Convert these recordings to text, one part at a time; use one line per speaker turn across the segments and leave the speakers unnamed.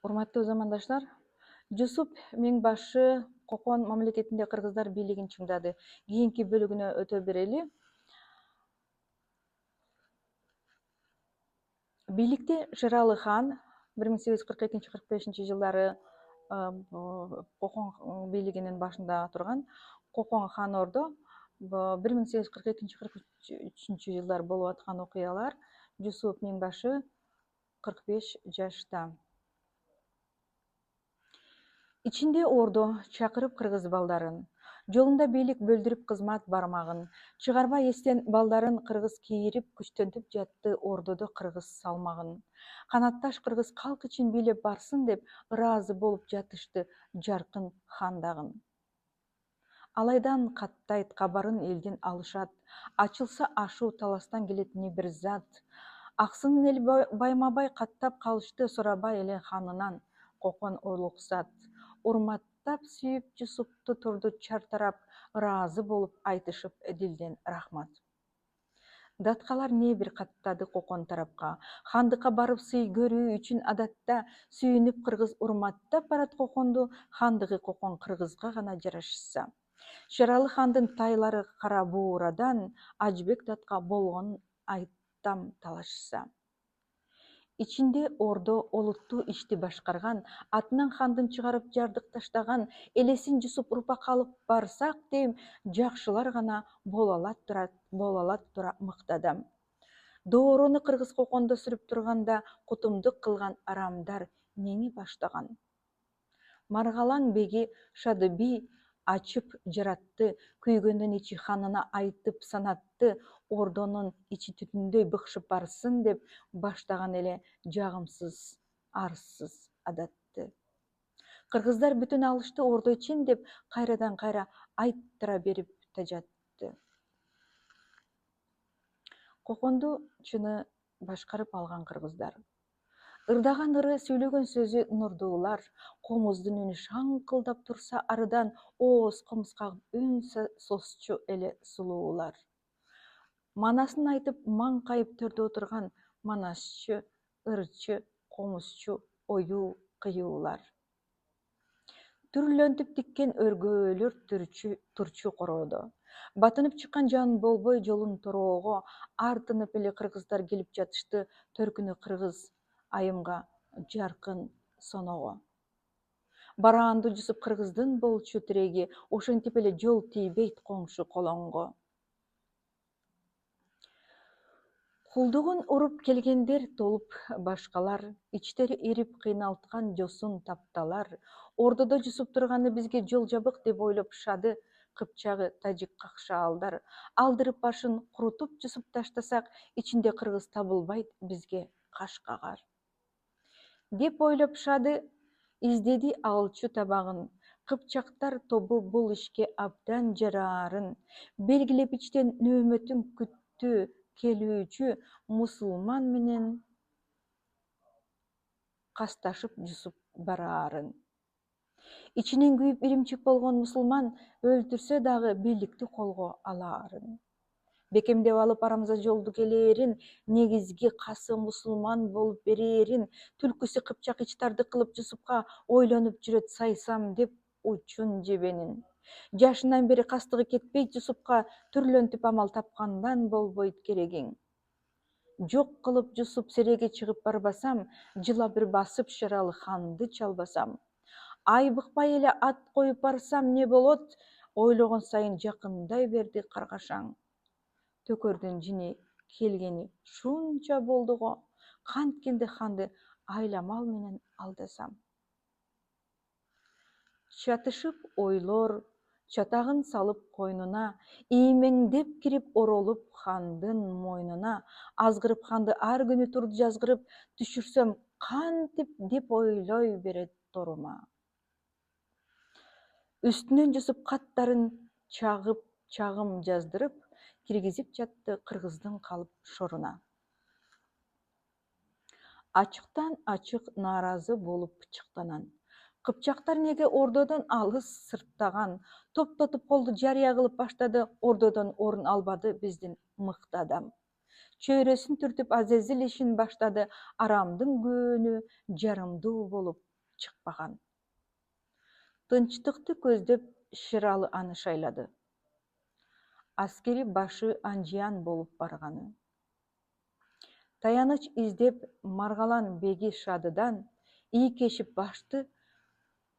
Урматтуу замандаштар, Жусуп Миңбашы Кокон мамлекетинде кыргыздар бийлигин чыңдады. Кийинки бөлүгүнө өтө берели. Бийликте Шералы хан 1842-45 жылдары Кокон бийлигинин башында турган Кокон хан Ордо 1842-43 жылдары болуп аткан окуялар. Жусуп Миңбашы 45 жашта. İçinde Ордо чакырып кыргыз балдарын, жолунда бийлик бөлдүрүп кызмат бармагын, чыгарба эстен балдарын кыргыз кийирип күчтөнтүп жатты Ордодо кыргыз салмагын. Канатташ кыргыз калк үчүн бийлеп барсын деп ыраазы болуп жатышты жаркын хандагын. Алайдан каттайт кабарын элдин алышат, ачылса ашу таластан келет не бир зат. Аксынын эл байма-бай каттап калышты сурабай эле ханынан Кокон улукзат. Урматтап сүйүп Жусупту турду чартарап, ыраазы болуп айтышып дилден рахмат. Даткалар не бир каттады Кокон тарапка, хандыкка барып сый көрүү үчүн адатта сүйүнүп кыргыз урматтап барат Коконду, хандыгы Кокон кыргызга гана жарашса. Шералы хандын тайлары кара буурадан Ажыбек датка болгонун айттам талашса. İçinde Ордо олуттуу ишти башкарган, атынан хандын чыгарып жардык таштаган, элесин Жусуп урпак алып барсак дейм, жакшылар гана боло алат тура мыктадам. Дооруну кыргыз Кокондо сүрүп турганда кутумдук кылган арамдар нени баштаган. Маргалаң беги Шадыби ачып жаратты, күйгөндөн ичи ханына айтып санатты, Ордонун ичи түтүндөй быкшып барсын деп баштаган эле жагымсыз, арсыз адатты. Кыргыздар бүтүн алышты Ордо чен деп кайрадан кайра айттыра берип тажатты. Коконду чыны башкарып алган кыргыздар. Ырдаган ыры, сүйлөгөн сөзү нурдуулар, комуздун үнү шаңкылдап турса арыдан, ооз комуз кагып үн сосчу эле сулуулар. Манасын айтып маңкайып төрдө отурган манасчы, ырчы, комузчу, оюу, кыюулар. Түрлөнтүп тиккен өргөөлөр турчу короодо. Батынып чыккан жан болбой жолун тороого, артынып эле кыргыздар келип жатышты төркүнү кыргыз айымга жаркын соного. Бараанды Жусуп кыргыздын болчу тиреги, ошентип эле жол тийбейт коңшу колоңго. Кулдугун уруп келгендер толуп башкалар, ичтери ирип кыйналткан жосун тапталар. Ордодо Жусуп турганы бизге жол жабык деп ойлоп шады, кыпчагы тажик какшаалдар. Алдырып башын курутуп Жусуп таштасак, ичинде кыргыз табылбайт бизге каш кагар. Деп ойлоп шады, издеди алчу табагын. Кыпчактар тобу бул ишке абдан жараарын. Белгилеп ичтен нөөмөтүн күттү келүүчү мусулман менен касташып Жусуп бараарын. Ичинен күйүп иримчик болгон мусулман өлтүрсө дагы бийликти колго алаарын. Бекемдеп алып арамза жолду келээрин, негизги касы мусулман болуп берээрин, түлкүсү кыпчак ичтарды кылып Жусупка ойлонуп жүрөт сайсам деп учун жебенин. Жашынан бери кастыгы кетпейт Жусупка, түрлөнтүп амал тапкандан болбойт керегиң. Жок кылып Жусуп сереге чыгып барбасам, жыла бир басып Шералы ханды чалбасам. Айбыкпай эле ат коюп барсам не болот, ойлогон сайын жакындай берди каргашаң. Төкөрдүн жини келгени шунча болдуго, канткенде ханды айламал менен алдасам. Чатышып ойлор, чатагын салып койнуна, иймеңдеп кирип оролуп хандын мойнуна, азгырып ханды ар күнү турду жазгырып, түшүрсөм кантип деп ойлой берет торума. Үстүнөн Жусуп каттарын чагым жаздырып, киргизип жатты кыргыздын калып шоруна. Ачыктан ачык нааразы болуп чыктанан. Кыпчактар неге Ордодон алыс сырттаган, топтотуп колду жарыя кылып баштады, Ордодон орун албады биздин мыкты адам. Чөйрөсүн түртүп Азезил ишин баштады, арамдын көөнү жарымдуу болуп чыкпаган. Тынчтыкты көздөп Шералы аны шайлады. Аскери башы анжиян болуп барганы. Таяныч издеп Маргалан беги Шадыдан ийкешип башты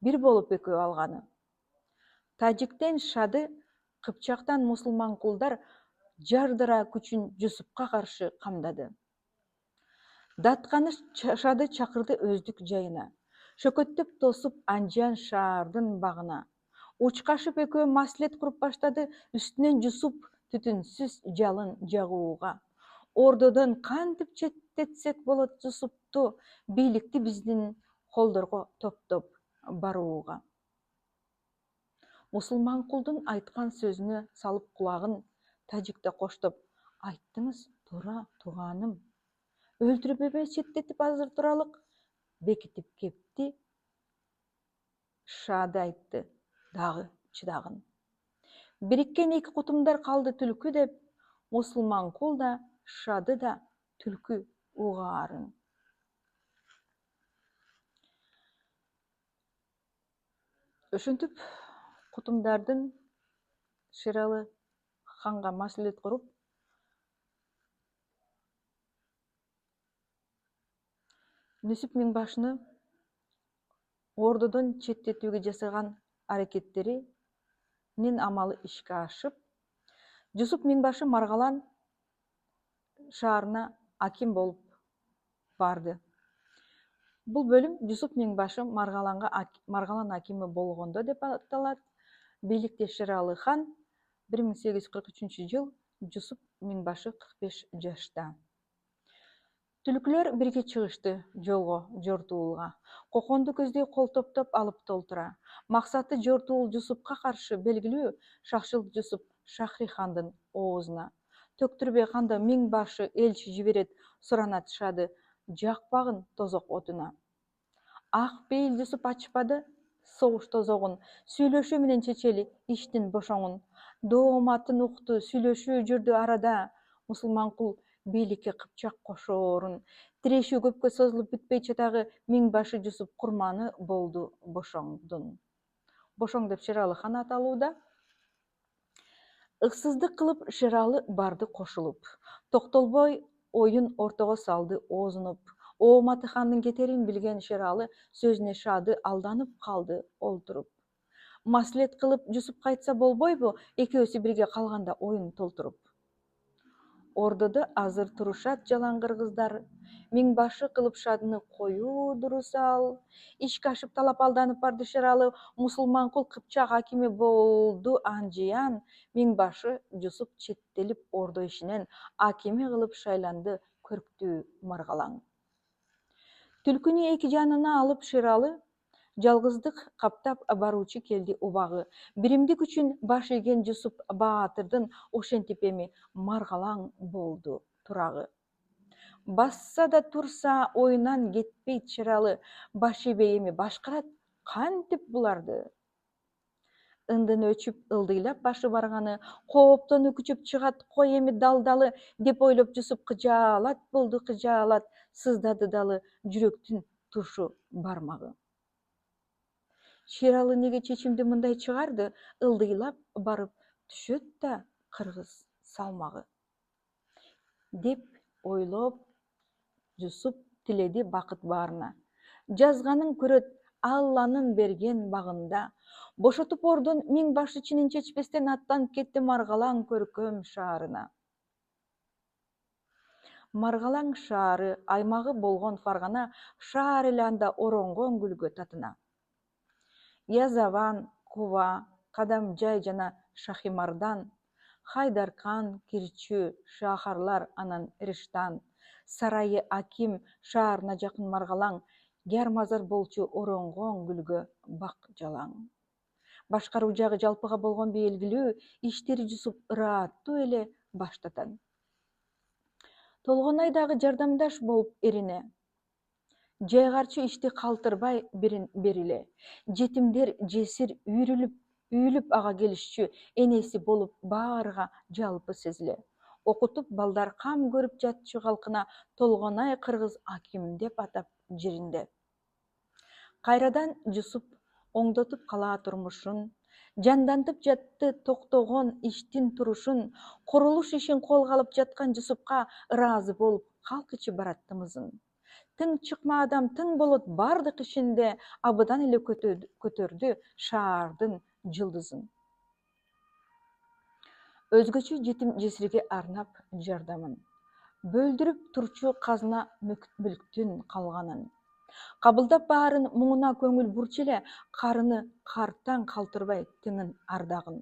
бир болуп экөө алганы. Тажиктен Шады, Кыпчактан мусулман кулдар жардыра күчүн Жусупка каршы камдады. Датканы Шады чакырды өздүк жайына. Шөкөттөп тосуп Анжиян шаардын багына. Учкашып экөө маслет куруп баштады, үстүнөн Жусуп түтүнсүз жалын жагууга. Ордодон кантип четтетсек болот Жусупту, бийликти биздин колдорго топтоп барууга. Мусулман кулдун айткан сөзүнө салып кулагын, тажикте коштоп, айттыңыз туура тууганым. Өлтүрүп эмес четтетип азыр туралык, бекитип кепти. Шады айтты, дагы чыдагын. Бириккен эки кутумдар калды түлкү деп, мусулман кул да, Шады да түлкү угаарын. Ошентип кутумдардын Шералы ханга маслихат куруп, Нүсүп Миңбашыны ордодон четтетүүгө жасаган аракеттеринин амалы ишке ашып, Жусуп Миңбашы Маргалан шаарына аким болуп барды. Бул бөлүм Жусуп Миңбашы Маргалан акими болгондо деп аталат. Бийликте Шералы хан 1843 жыл, Жусуп Миңбашы 45 жашта. Түлкүлөр бирге чыгышты жолго жортуулга. Коконду көздөй кол топтоп алып толтура. Максаты жортуул Жусупка каршы белгилүү Шакшыл Жусуп Шахри хандын оозуна. Төктүрбөй канда Миңбашы элчи жиберет, суранат Шады жакпагын тозок отуна. Ак бейил Жусуп ачпады согуш тозогун, сүйлөшүү менен чечели иштин бошоңун. Дооматын укту, сүйлөшүү жүрдү арада. Мусулман кул бийликке Кыпчак кошоорун. Тирешүү көпкө созулуп бүтпөй жатагы Миңбашы Жусуп курманы болду бошоңдун. Бошоң деп Шералы хан аталууда. Ыксыздык кылып Шералы барды кошулуп. Токтолбой оюн ортого салды оозунуп. Ооматы хандын кетерин билген Шералы сөзүнө Шады алданып калды олтуруп. Маслихат кылып Жусупка айтса болбойбу, экөөсү бирге калганда оюн толтуруп. Ордодо азыр турушат жалаң кыргыздар. Миңбашы кылып Шадыны коюу дурусал. Ишке ашып талап алданып барды Шералы. Мусулман кул Кыпчак акими болду Анжиян. Миңбашы Жусуп четтелип ордо ишинен акими кылып шайланды көрктүү Маргалаң. Түлкүнү эки жанына алып Шералы жалгыздык каптап баруучу келди убагы. Биримдик үчүн баш ийген Жусуп баатырдын ошентип эми Маргалаң болду турагы. Басса да турса оюнан кетпейт Шералы, баш ийбей эми башкарат кантип буларды. Ындын өчүп ылдыйлап башы барганы, кооптон үкүчүп чыгат кой эми далдалы деп ойлоп Жусуп кыжаалат болду кыжаалат, сыздады далы жүрөктүн тушу бармагы. Шералы неге чечимди мындай чыгарды, ылдыйлап барып түшөт да кыргыз салмагы. Деп ойлоп Жусуп тиледи бакыт баарына. Жазганын көрөт Алланын берген багында. Бошотуп ордон Миңбашы чынын чечпестен аттанып кетти Маргалаң көркөм шаарына. Маргалаң шаары аймагы болгон Фаргана шаар эле анда оронгон гүлгө татына. Язаван, Кува, Кадамжай жана Шахимардан, Хайдаркан, Кирчү, шаахарлар анан Риштан, Сарайы Аким шаарына жакын Маргалаң, Гярмазар болчу оронгон гүлгө бак жалаң. Башкаруу жагы жалпыга болгон белгилүү иштери Жусуп ырааттуу эле баштатан. Толгонай дагы жардамдаш болуп эрине. Жайгарчу ишти калтырбай бериле. Жетимдер жесир үйүлүп ага келишчү, энеси болуп баарыга жалпы сезиле. Окутуп балдар кам көрүп жатчу калкына Толгонай кыргыз аким деп атап жеринде. Кайрадан Жусуп оңдотуп кала турмушун, жандантып жатты токтогон иштин турушун, курулуш ишин колго алып жаткан Жусупка ыраазы болуп калк ичи бараттымызын. Тың чыкма адам тың болот бардык ишинде абыдан эле көтөрдү шаардын жылдызын. Өзгөчө жетим жесирге арнап жардамын. Бөлдүрүп турчу казына мүлктүн калганын. Кабылдап баарын муңуна көңүл бурчу эле, карыны картаң калтырбай теңин ардагын.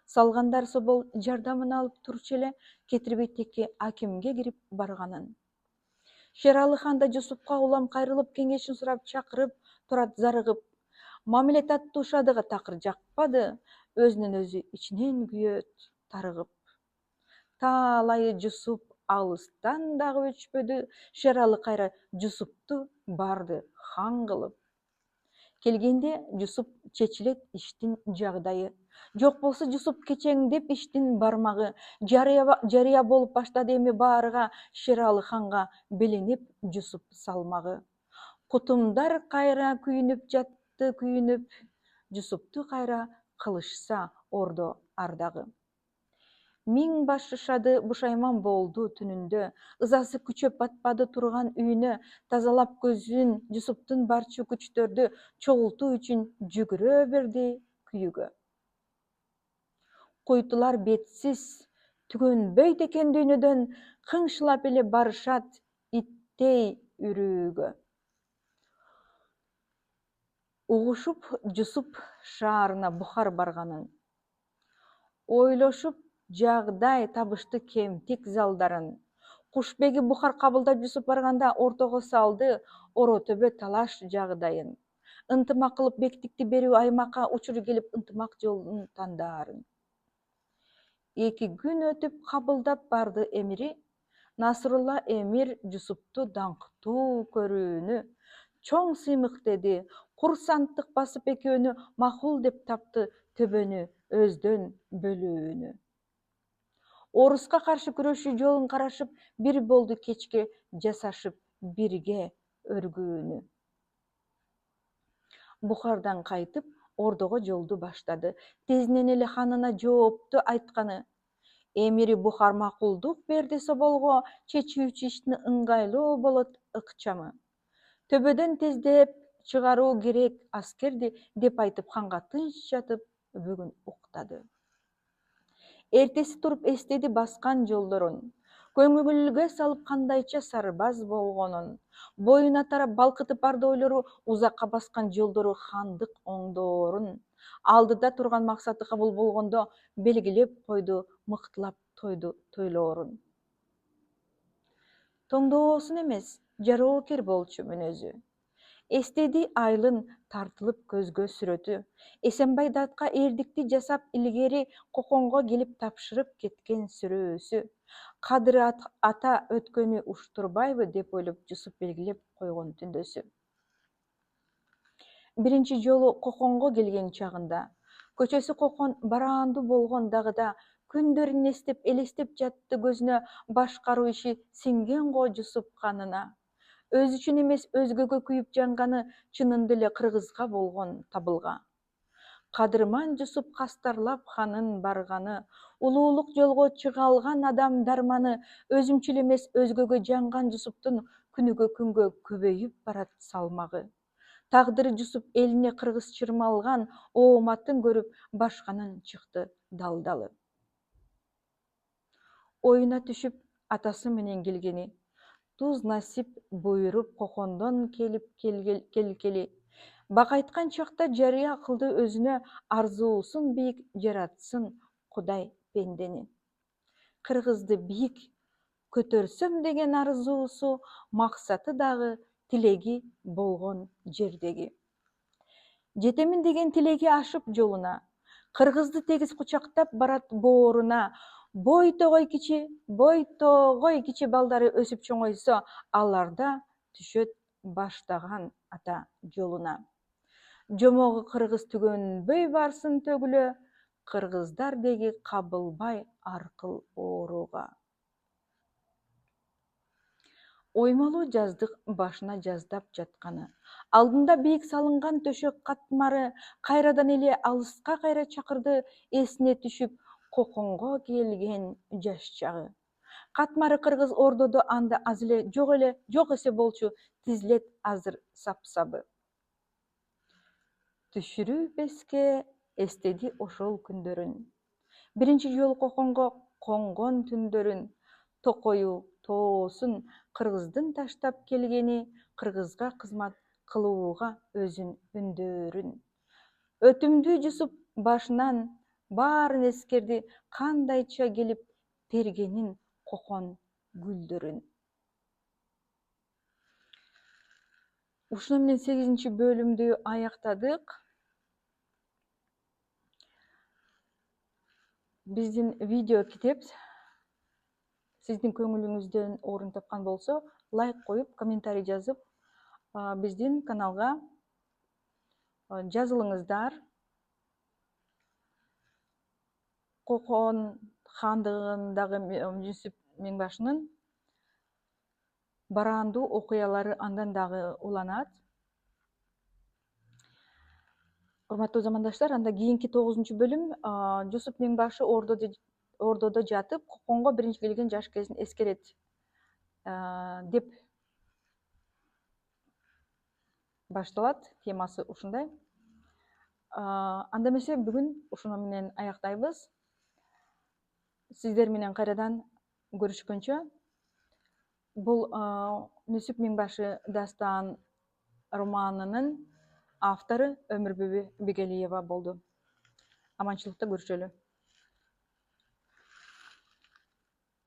Салгандар собол жардамын алып турчу эле, кетирбей текке акимге кирип барганын. Шералы хан да Жусупка улам кайрылып кеңешин сурап чакырып турат зарыгып. Мамиле таттуу шадыга такыр жакпады, өзүнөн өзү ичинен күйөт тарыгып. Таалайы Жусуп алыстан дагы өчпөдү, Шералы кайра Жусупту барды хан кылып. Келгенде Жусуп чечилет иштин жагдайы. Жок болсо Жусуп кечеңдеп иштин бармагы, жарыя болуп баштады эми баарыга, Шералы ханга белинип Жусуп салмагы. Кутумдар кайра күйүнүп жатты күйүнүп, Жусупту кайра кылышса ордо ардагы. Миң башы шады бушайман болду түнүндө, ызасы күчөп батпады турган үйүнө, тазалап көзүн Жусуптун барчу күчтөрдү чогултуу үчүн жүгүрө берди күйүгө. Куйтулар бетсиз, түгөнбөйт экен дүйнөдөн, кыңшылап эле барышат иттей үрүүгө. Угушуп Жусуп шаарына Бухар барганын. Ойлошуп жагдай табышты кемтик залдарын. Кушбеги Бухар кабылдап Жусуп барганда ортого салды Оро төбө талаш жагдайын. Ынтымак кылып бектикти берүү аймакка учур келип ынтымак жолун тандаарын. 2 күн өтүп кабылдап барды эмири, Насрулла эмир Жусупту даңктуу көрүүнү, чоң сыймык деди, курсанттык басып экөөнү макул деп тапты төбөнү өздөн бөлүүнү. Оруска каршы күрөшүү жолун карашып, бир болду кечке жасашып бирге өргүүнү. Бухардан кайтып, ордого жолду баштады. Тезинен эле ханына жоопту айтканы. Эмири Бухар макулдук берди соболго, чечүүчү иштин ыңгайлуу болот ыкчамы. Төбөдөн тездеп чыгаруу керек аскерди деп айтып ханга тынч жатып, бүгүн уктады. Эртеси туруп эстеди баскан жолдорун, көңүлгө салып кандайча сарбаз болгонун, боюна тарап балкытып барды ойлору, узакка баскан жолдору хандык оңдоорун, алдыда турган максаты кабыл болгондо белгилеп койду мыктылап тойлоорун. Тоңдоосун эмес, жароокер болчу мүнөзү. Эстеди айылын тартылып көзгө сүрөтү. Эсенбай датка эрдикти жасап илгери Коконго келип тапшырып кеткен сүрөөсү. Кадыры ата өткөнү уштурбайбы деп ойлоп Жусуп белгилеп койгон түндөсү. Биринчи жолу Коконго келген чагында, көчөсү Кокон бараандуу болгон дагыда, күндөрүн элестеп жатты көзүнө, башкаруу иши сиңген го Жусуп канына. Өз үчүн эмес, өзгөгө күйүп жанганы чынында эле кыргызга болгон табылга. Кадырман Жусуп кастарлап ханын барганы, улуулук жолго чыга алган адам дарманы, өзүмчүл эмес өзгөгө жанган Жусуптун күнүгө күнгө көбөйүп барат салмагы. Тагдыры Жусуп элине кыргыз чырмалган ооматын көрүп, башканын чыкты далдалы. Оюна түшүп атасы менен келгени, туз насип буйруп Кокондон келкели. Бак айткан чакта жарыя кылды өзүнө, арзуусун бийик жаратсын Кудай пендени. Кыргызды бийик көтөрсөм деген арзуусу, максаты дагы тилеги болгон жердеги. Жетемин деген тилеги ашып жолуна, кыргызды тегиз кучактап барат бооруна. Бойтогой кичи балдары өсүп чоңойсо, аларда түшөт баштаган ата жолуна. Жомогу кыргыз түгөнбөй барсын төгүлө, кыргыздар деги кабылбай аркыл ооруга. Оймалуу жаздык башына жаздап жатканы. Алдында бийик салынган төшөк катмары кайрадан эле алыска кайра чакырды эсине түшүп коконго келген жаш чагы. Катмары кыргыз ордодо анда аз эле жок эсе болчу, тизилет азыр сапсабы. Түшүрүп эстеди ошол күндөрүн. Биринчи жолу коконго конгон түндөрүн, токою тоосун кыргыздын таштап келгени, кыргызга кызмат кылууга өзүн үндөрүн. Өтүмдүү Жусуп башынан баарын эскерди, кандайча келип бергенин кокон гүлдөрүн. Ушуну менен 8-бөлүмдү аяктадык. Биздин видео китеп сиздин көңүлүңүздөн орун тапкан болсо, лайк коюп, комментарий жазып, биздин каналга жазылыңыздар. Кокон хандыгындагы Жүсүп Миңбашынын бараандуу окуялары андан дагы уланат. Урматтуу замандаштар, анда кийинки 9-бөлүм Жүсүп Миңбашы ордодо жатып, коконго биринчи келген жаш кезин эскерет деп башталат. Темасы ушундай. Анда эмесе бүгүн ушуну менен аяктайбыз. Сиздер менен кайрадан көрүшкөнчө, бул Жүсүп Миңбашы дастан романынын автору Өмүрбүбү Бегелиева болду. Аманчылыкта көрүшөлү.